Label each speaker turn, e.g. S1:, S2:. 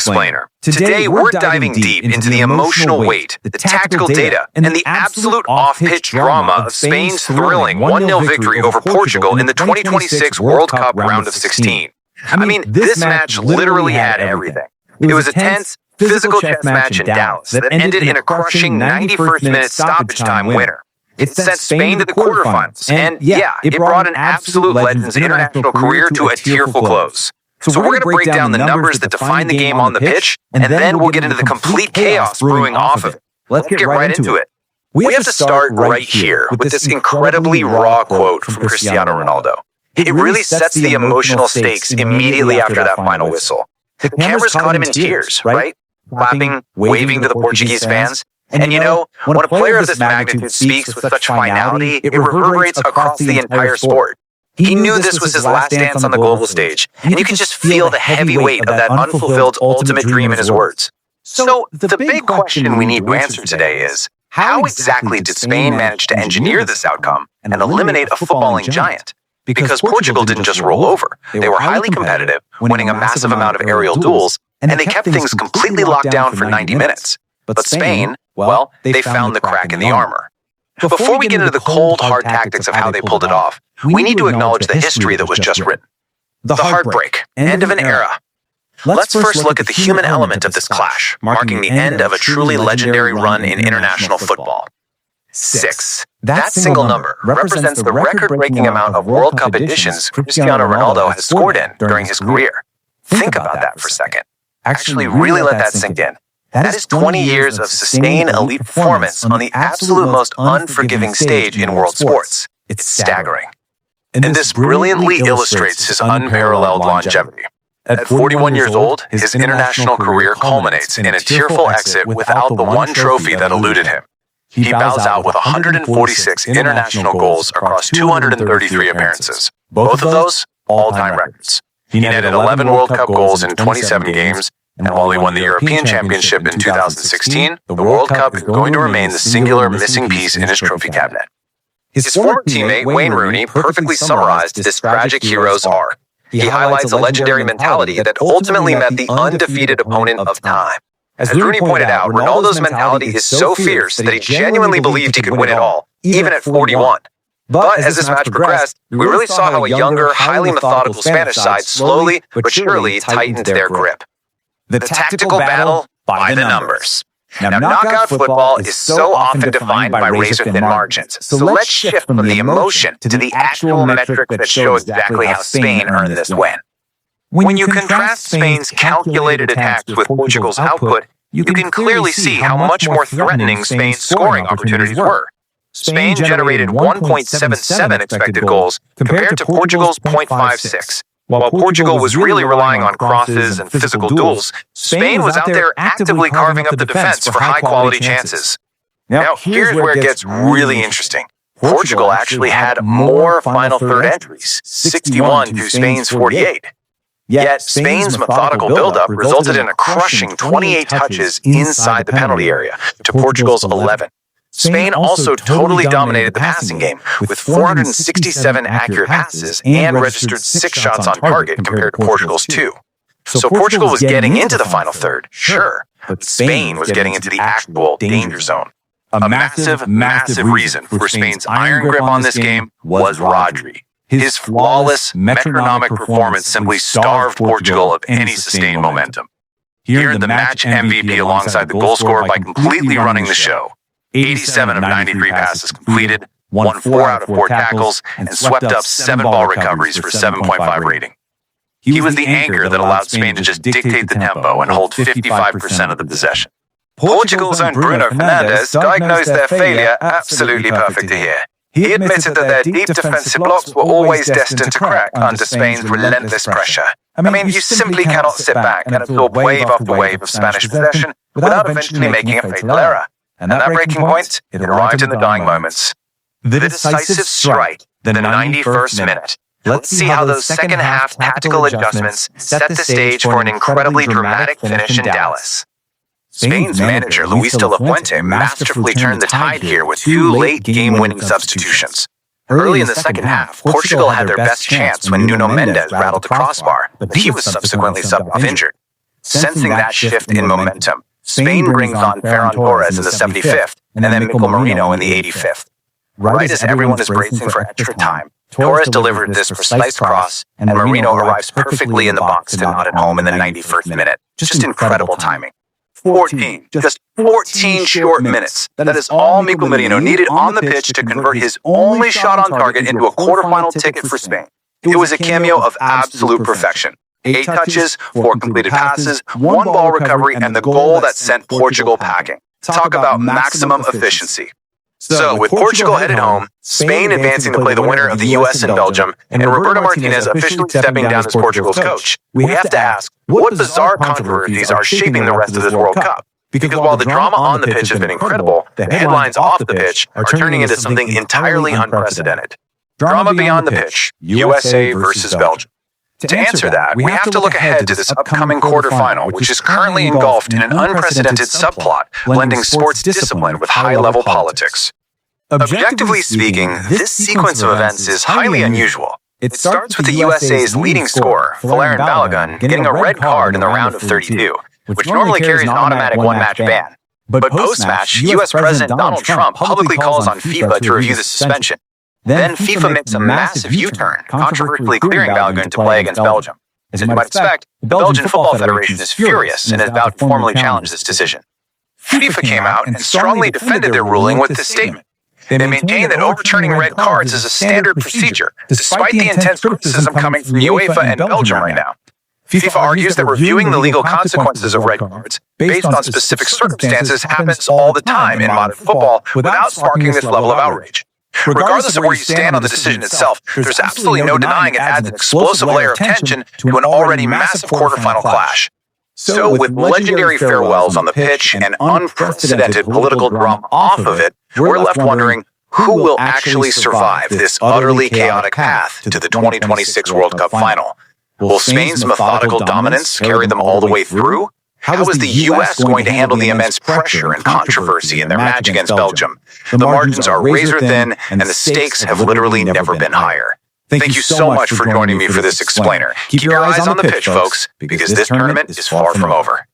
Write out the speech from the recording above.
S1: Explainer. Today, we're diving deep into the emotional weight, the tactical data, and the absolute off-pitch drama of Spain's thrilling 1-0 victory over Portugal in the 2026 World Cup Round of 16. I mean, this match literally had everything. It was a tense, physical chess match in Dallas that ended in a crushing 91st minute stoppage-time winner. It sent Spain to the quarterfinals, and yeah, it brought an absolute legend's international career to a tearful close. So we're going to break down the numbers that define the game on the pitch, and then we'll get into the complete chaos brewing off of it. Let's get right into it. We have to start right here with this incredibly raw quote from Cristiano Ronaldo. It really sets the emotional stakes immediately after that final whistle. The cameras caught him in tears, right? Clapping, waving to the Portuguese fans. And you know, when a player of this magnitude speaks with such finality, it reverberates across the entire sport. He knew this was his last dance on the global stage, and you can just feel the heavy weight of that unfulfilled ultimate dream in his words. So the big question we need to answer today is, how exactly did Spain manage to engineer this outcome and eliminate a footballing giant? Because Portugal didn't just roll over. They were highly competitive, winning a massive amount of aerial duels, and they kept things completely locked down for 90 minutes. But Spain, well, they found the crack in the armor. Before we get into the cold, hard tactics of how they pulled it off, we need to acknowledge the history that was just written. The heartbreak, end of an era. Let's first look at the human element of this clash, marking the end of a truly legendary run in international football. 6. That single number represents the record-breaking amount of World Cup editions Cristiano Ronaldo has scored in during his career. Think about that for a second. Actually, really let that sink in. That is 20 years of sustained elite performance on the absolute most unforgiving stage in world sports. It's staggering. And this brilliantly illustrates his unparalleled longevity. At 41 years old, his international career culminates in a tearful exit without the one trophy that eluded him. He bows out with 146 international goals across 233 appearances. Both of those, all-time records. He netted 11 World Cup goals in 27 games, and while he won the European Championship in 2016, the World Cup is going to remain the singular missing piece in his trophy cabinet. His former teammate, Wayne Rooney, perfectly summarized this tragic hero's arc. He highlights a legendary mentality that ultimately met the undefeated opponent of time. As Rooney pointed out, Ronaldo's mentality is so fierce that he genuinely believed he could win it all, even at 41. But as this match progressed, we really saw how a younger, highly methodical Spanish side slowly but surely tightened their grip. The tactical battle by the numbers. Now, knockout football is so often defined by razor-thin margins, so let's shift from the emotion to the actual metrics that show exactly how Spain earned this win. When you contrast Spain's calculated attacks with Portugal's output, you can clearly see how much more threatening Spain's scoring opportunities were. Spain generated 1.77 expected goals compared to Portugal's 0.56. While Portugal was really relying on crosses and physical duels, Spain was out there actively carving up the defense for high-quality chances. Now, here's where it gets really interesting. Portugal actually had more final third entries, 61 to Spain's 48. Yet, Spain's methodical build-up resulted in a crushing 28 touches inside the penalty area to Portugal's 11. Spain also totally dominated the passing game with 467 accurate passes and registered 6 shots on target compared to Portugal's 2. So Portugal was getting into the final third, sure, but Spain was getting into the actual danger zone. A massive, massive reason for Spain's iron grip on this game was Rodri. His flawless, metronomic performance simply starved Portugal of any sustained momentum. He earned the match MVP alongside the goal scorer by completely running the show. 87 of 93 passes completed, won 4 out of 4 tackles, and swept up 7 ball recoveries for 7.5 rating. He was the anchor that allowed Spain to just dictate the tempo and hold 55% of the possession. Portugal's own Bruno Fernandes diagnosed their failure absolutely perfect to hear. He admitted that their deep defensive blocks were always destined to crack under Spain's relentless pressure. I mean, you simply cannot sit back and absorb wave after wave of Spanish possession without eventually making a fatal error. And that breaking point, it arrived in the dying moments. The decisive strike, the 91st minute. Let's see how those second-half tactical adjustments set the stage for an incredibly dramatic finish in Dallas. Spain's manager, Luis de la Fuente, masterfully turned the tide here with 2 late game-winning substitutions. Early in the second half, Portugal had their best chance when Nuno Mendes rattled the crossbar, but he was subsequently subbed off injured. Sensing that shift in momentum, Spain brings on Ferran Torres in the 75th, and then Mikel Merino in the 85th. Right as everyone is bracing for extra time, Torres delivered this precise cross, and Merino arrives perfectly in the box to nod it home in the 91st minute. Just incredible timing. 14 short minutes. That is all Mikel Merino needed on the pitch to convert his only shot on target into a quarterfinal ticket for Spain. It was a cameo of absolute perfection. 8 touches, 4 completed passes, 1 ball recovery, and the goal that sent Portugal packing. Talk about maximum efficiency. So, with Portugal headed home, Spain advancing to play the winner of the US and Belgium, and Roberto Martinez officially stepping down as Portugal's coach, we have to ask, what bizarre controversies are shaping the rest of this World Cup? Because while the drama on the pitch has been incredible, the headlines off the pitch are turning into something entirely unprecedented. Drama beyond the pitch, USA versus Belgium. To answer that, we have to look ahead to this upcoming quarterfinal, which is currently engulfed in an unprecedented subplot, blending sports discipline with high-level politics. Objectively speaking, this sequence of events is highly unusual. It starts with the USA's leading scorer, Ferran Balogun, getting a red card in the round of 32, which normally carries an automatic one-match ban. But post-match, US President Donald Trump publicly calls on FIFA to review the suspension. Then FIFA makes a massive U-turn, controversially clearing Balogun to play against Belgium. As you might expect, the Belgian Football Federation is furious and is about to formally challenge this decision. FIFA came out and strongly defended their ruling with this statement. They maintain that overturning red cards is a standard procedure, despite the intense criticism coming from UEFA and Belgium right now. FIFA argues that reviewing the legal consequences of red cards, based on specific circumstances, happens all the time in modern football without sparking this level of outrage. Regardless of where you stand on the decision itself, there's absolutely no denying it adds an explosive layer of tension to an already massive quarterfinal clash. So, with legendary farewells on the pitch and unprecedented political drama off of it, we're left wondering who will actually survive this utterly chaotic path to the 2026 World Cup final. Will Spain's methodical dominance carry them all the way through? How is the U.S. going to handle the immense pressure and controversy in their match against Belgium? The margins are razor thin, and the stakes have literally never been higher. Thank you so much for joining me for this explainer. Keep your eyes on the pitch, folks, because this tournament is far from over.